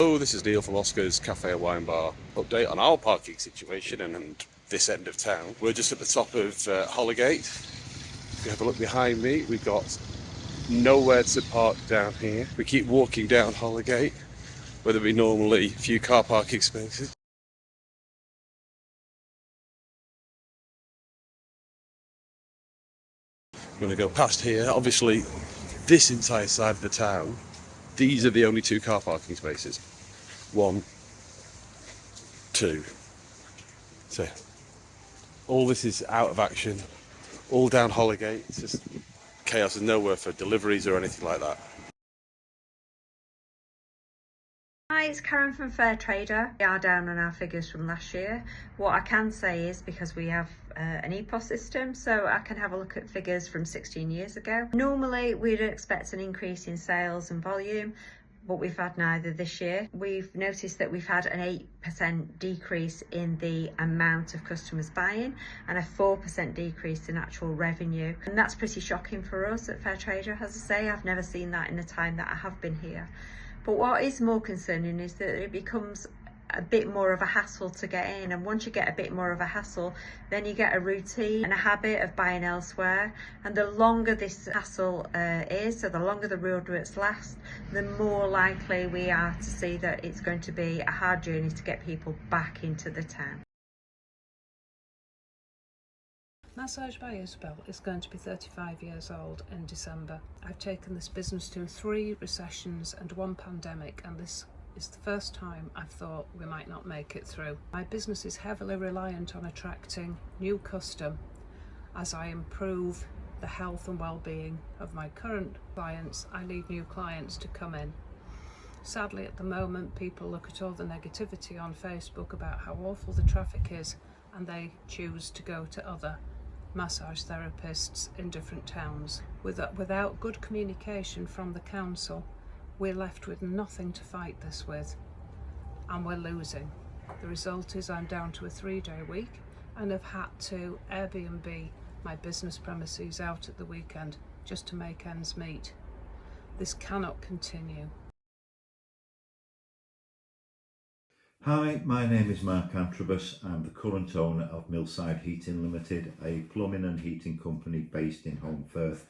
Hello, this is Neil from Oscar's Cafe and Wine Bar. Update on our parking situation and this end of town. We're just at the top of Holligate. If you have a look behind me, we've got nowhere to park down here. We keep walking down Holligate, where there'd be normally a few car parking spaces. I'm going to go past here. Obviously, this entire side of the town, these are the only two car parking spaces. 1, 2. So all this is out of action, all down Holligate. It's just chaos. There's nowhere for deliveries or anything like that. Hi, it's Karen from Fair Trader. We are down on our figures from last year. What I can say is, because we have an EPOS system, so I can have a look at figures from 16 years ago. Normally we'd expect an increase in sales and volume, but we've had neither this year. We've noticed that we've had an 8% decrease in the amount of customers buying and a 4% decrease in actual revenue. And that's pretty shocking for us at Fair Trader. As I say, I've never seen that in the time that I have been here. But what is more concerning is that it becomes a bit more of a hassle to get in, and once you get a bit more of a hassle, then you get a routine and a habit of buying elsewhere. And the longer this hassle is, so the longer the roadworks last, the more likely we are to see that it's going to be a hard journey to get people back into the town. Massage by Isabel is going to be 35 years old in December. I've taken this business through 3 recessions and 1 pandemic, and this is the first time I've thought we might not make it through. My business is heavily reliant on attracting new custom as I improve the health and well-being of my current clients. I need new clients to come in. Sadly, at the moment, people look at all the negativity on Facebook about how awful the traffic is, and they choose to go to other massage therapists in different towns. Without good communication from the council, we're left with nothing to fight this with, and we're losing. The result is I'm down to a 3-day week and have had to Airbnb my business premises out at the weekend just to make ends meet. This cannot continue. Hi, my name is Mark Antrobus. I'm the current owner of Millside Heating Limited, a plumbing and heating company based in Holmfirth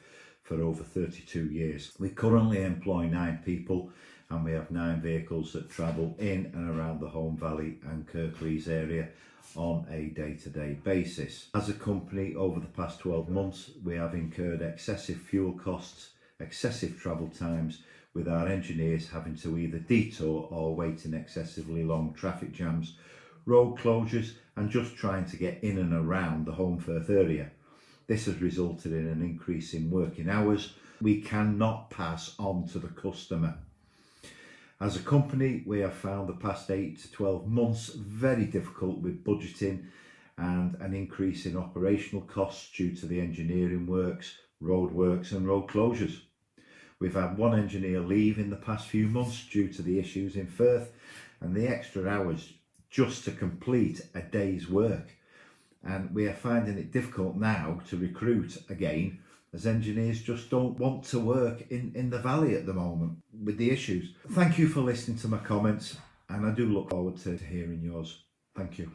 for over 32 years. We currently employ 9 people and we have 9 vehicles that travel in and around the Holme Valley and Kirklees area on a day-to-day basis. As a company, over the past 12 months, we have incurred excessive fuel costs, excessive travel times, with our engineers having to either detour or wait in excessively long traffic jams, road closures, and just trying to get in and around the Holmfirth area. This has resulted in an increase in working hours we cannot pass on to the customer. As a company, we have found the past 8 to 12 months very difficult with budgeting and an increase in operational costs due to the engineering works, road works and road closures. We've had 1 engineer leave in the past few months due to the issues in Firth and the extra hours just to complete a day's work. And we are finding it difficult now to recruit again, as engineers just don't want to work in the valley at the moment with the issues. Thank you for listening to my comments, and I do look forward to hearing yours. Thank you.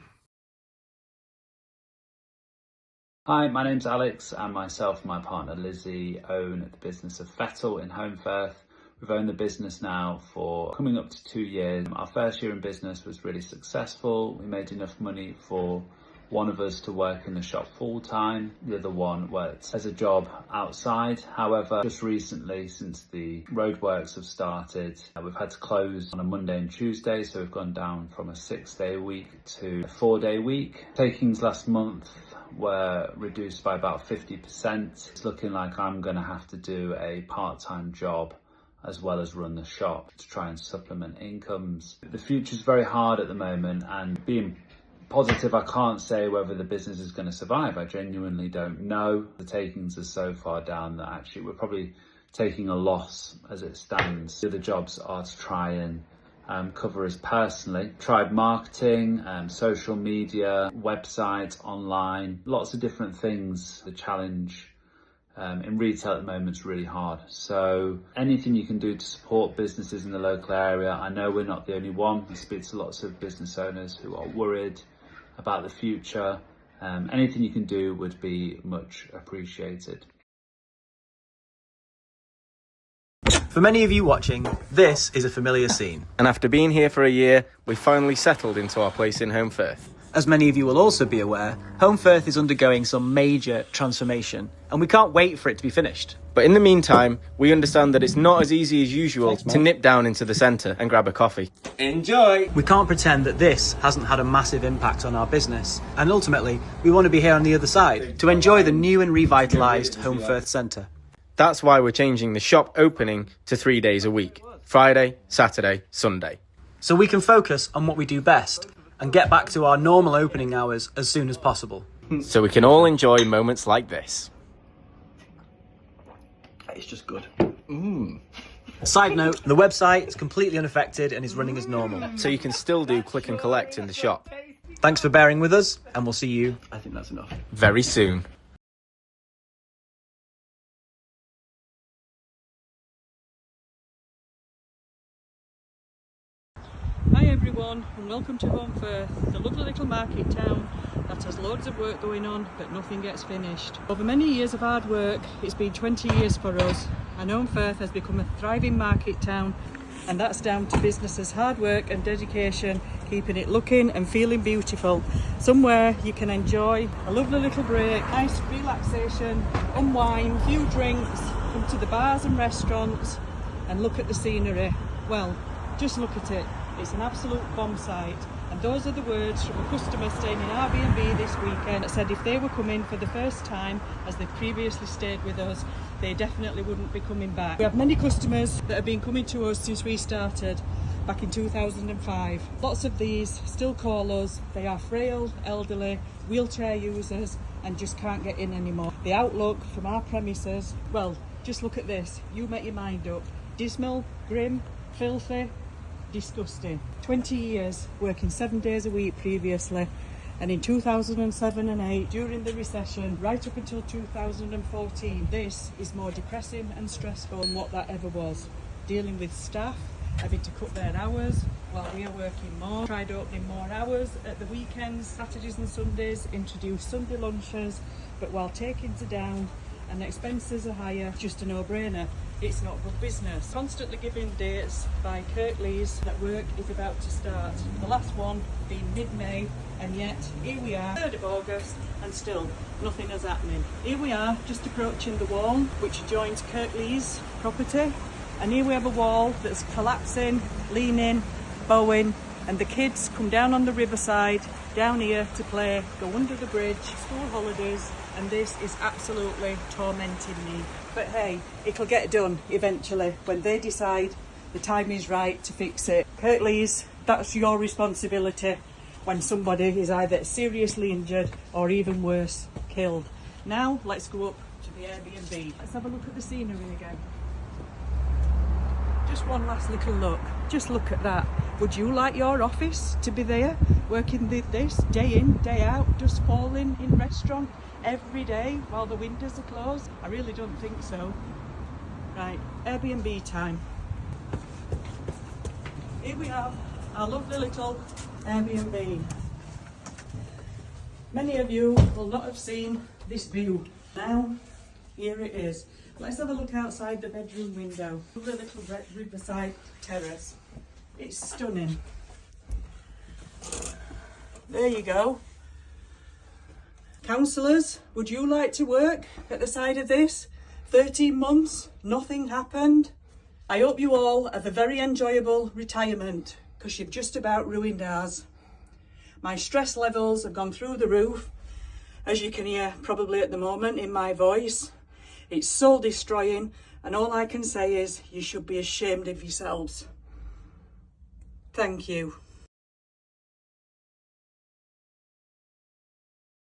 Hi, my name's Alex, and myself and my partner Lizzie own the business of Fettle in Holmfirth. We've owned the business now for coming up to 2 years. Our first year in business was really successful. We made enough money for one of us to work in the shop full time, the other one worked as a job outside. However, just recently, since the roadworks have started, we've had to close on a Monday and Tuesday, so we've gone down from a 6-day week to a 4-day week. Takings last month were reduced by about 50%. It's looking like I'm going to have to do a part-time job as well as run the shop to try and supplement incomes. The future's very hard at the moment, and being positive, I can't say whether the business is going to survive. I genuinely don't know. The takings are so far down that actually we're probably taking a loss as it stands. The other jobs are to try and cover us personally. Tried marketing, social media, website, online, lots of different things. The challenge in retail at the moment is really hard. So anything you can do to support businesses in the local area. I know we're not the only one. I speak to lots of business owners who are worried about the future. Anything you can do would be much appreciated. For many of you watching, this is a familiar scene. And after being here for a year, we finally settled into our place in Holmfirth. As many of you will also be aware, Holmfirth is undergoing some major transformation, and we can't wait for it to be finished. But in the meantime, we understand that it's not as easy as usual to nip down into the centre and grab a coffee. Enjoy! We can't pretend that this hasn't had a massive impact on our business, and ultimately, we want to be here on the other side to enjoy the new and revitalised Holmfirth Centre. That's why we're changing the shop opening to 3 days a week: Friday, Saturday, Sunday. So we can focus on what we do best and get back to our normal opening hours as soon as possible. So we can all enjoy moments like this. It's just good. Side note, the website is completely unaffected and is running as normal. So you can still do click and collect in the shop. Thanks for bearing with us, and we'll see you, I think that's enough, very soon. Hi everyone, and welcome to Holmfirth, the lovely little market town that has loads of work going on but nothing gets finished. Over many years of hard work, it's been 20 years for us, and Holmfirth has become a thriving market town, and that's down to businesses' hard work and dedication, keeping it looking and feeling beautiful. Somewhere you can enjoy a lovely little break, nice relaxation, unwind, few drinks, come to the bars and restaurants and look at the scenery. Well, just look at it. It's an absolute bomb site, and those are the words from a customer staying in Airbnb this weekend that said if they were coming for the first time, as they've previously stayed with us, they definitely wouldn't be coming back. We have many customers that have been coming to us since we started back in 2005. Lots of these still call us. They are frail, elderly, wheelchair users and just can't get in anymore. The outlook from our premises, well, just look at this. You make your mind up. Dismal, grim, filthy, disgusting. 20 years working 7 days a week previously, and in 2007 and 8 during the recession right up until 2014, this is more depressing and stressful than what that ever was. Dealing with staff having to cut their hours while we are working more, tried opening more hours at the weekends, Saturdays and Sundays, introduced Sunday lunches, but while takings are down and expenses are higher, just a no-brainer. It's not good business. Constantly giving dates by Kirklees that work is about to start. The last one being mid-May, and yet here we are, 3rd of August, and still nothing is happening. Here we are, just approaching the wall which joins Kirklees property, and here we have a wall that's collapsing, leaning, bowing, and the kids come down on the riverside, down here to play, go under the bridge, school holidays, and this is absolutely tormenting me. But hey, it'll get done eventually when they decide the time is right to fix it. Kirklees, that's your responsibility when somebody is either seriously injured or even worse, killed. Now let's go up to the Airbnb. Let's have a look at the scenery again. Just one last little look. Just look at that. Would you like your office to be there, working this day in, day out, dust falling in restaurant every day while the windows are closed? I really don't think so. Right, Airbnb time. Here we have our lovely little Airbnb. Many of you will not have seen this view. Now, here it is. Let's have a look outside the bedroom window. Lovely little riverside terrace. It's stunning. There you go. Councillors, would you like to work at the side of this? 13 months, nothing happened. I hope you all have a very enjoyable retirement, because you've just about ruined ours. My stress levels have gone through the roof, as you can hear probably at the moment in my voice. It's soul destroying, and all I can say is you should be ashamed of yourselves. Thank you.